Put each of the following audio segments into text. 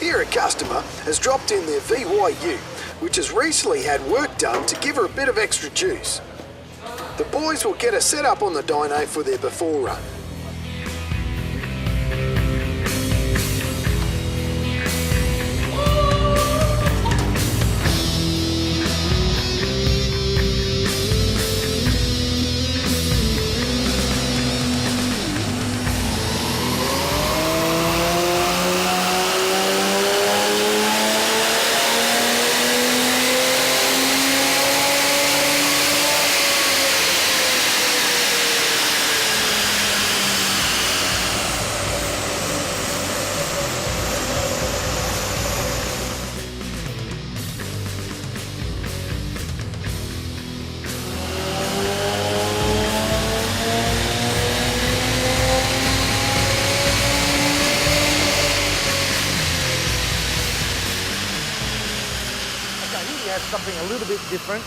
Here a customer has dropped in their VYU, which has recently had work done to give her a bit of extra juice. The boys will get her set up on the dyno for their before run. Something a little bit different,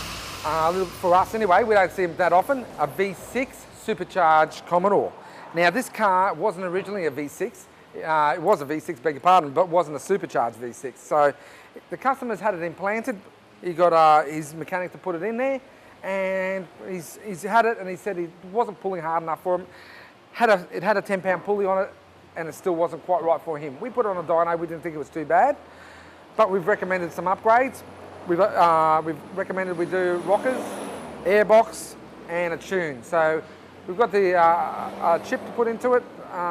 for us anyway, we don't see them that often, a V6 supercharged Commodore. Now this car wasn't originally a V6, it was a V6, beg your pardon, but wasn't a supercharged V6. So the customer's had it implanted, he got his mechanic to put it in there, and he's had it, and he said it wasn't pulling hard enough for him. It had a 10-pound pulley on it, and it still wasn't quite right for him. We put it on a dyno, we didn't think it was too bad, but we've recommended some upgrades. We've recommended we do rockers, airbox, and a tune. So we've got the chip to put into it,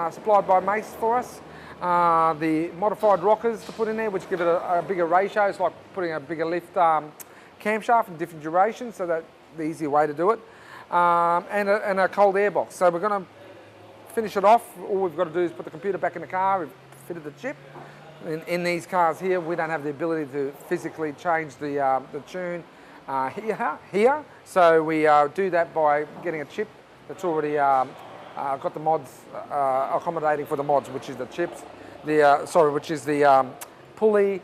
supplied by Mace for us. The modified rockers to put in there, which give it a bigger ratio. It's like putting a bigger lift camshaft in different durations, so that's the easier way to do it. And a cold airbox. So we're going to finish it off. All we've got to do is put the computer back in the car. We've fitted the chip. In these cars here, we don't have the ability to physically change the tune here. So we do that by getting a chip that's already got the mods accommodating for the mods, which is the chips, which is the pulley,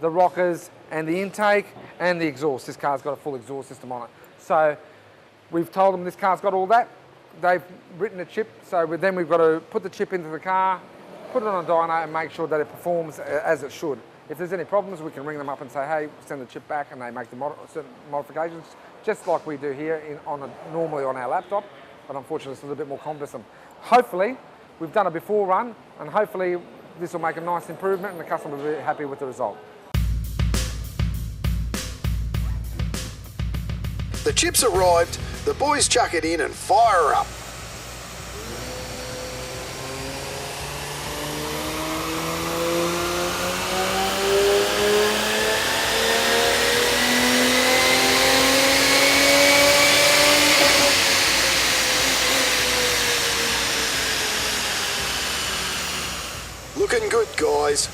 the rockers, and the intake and the exhaust. This car's got a full exhaust system on it. So we've told them this car's got all that. They've written a chip, so then we've got to put the chip into the car, put it on a dyno and make sure that it performs as it should. If there's any problems, we can ring them up and say, hey, send the chip back, and they make the certain modifications, just like we do here normally on our laptop, but unfortunately it's a little bit more cumbersome. Hopefully, we've done a before run, and hopefully this will make a nice improvement and the customer will be happy with the result. The chip's arrived, the boys chuck it in and fire up. Looking good, guys.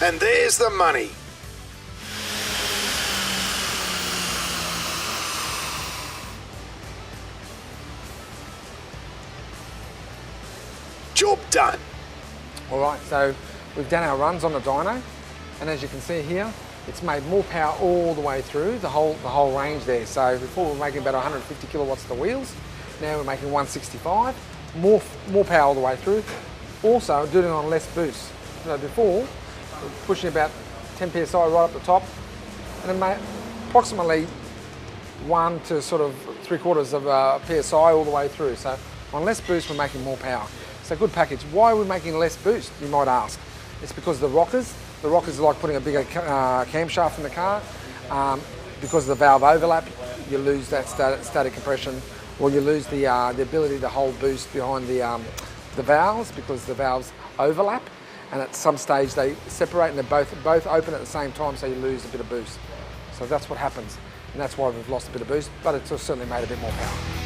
And there's the money. Job done. All right, so we've done our runs on the dyno, and as you can see here, it's made more power all the way through the whole range there. So before we were making about 150 kilowatts at the wheels, now we're making 165, more power all the way through. Also doing it on less boost. So before, we were pushing about 10 psi right up the top, and then made approximately 1 to sort of 3/4 of psi all the way through. So On less boost, we're making more power. So good package. Why are we making less boost, you might ask? It's because of the rockers. The rockers are like putting a bigger camshaft in the car. Because of the valve overlap, you lose that static compression, or you lose the ability to hold boost behind the valves, because the valves overlap, and at some stage they separate and they're both open at the same time, so you lose a bit of boost. So that's what happens, and that's why we've lost a bit of boost, but it's certainly made a bit more power.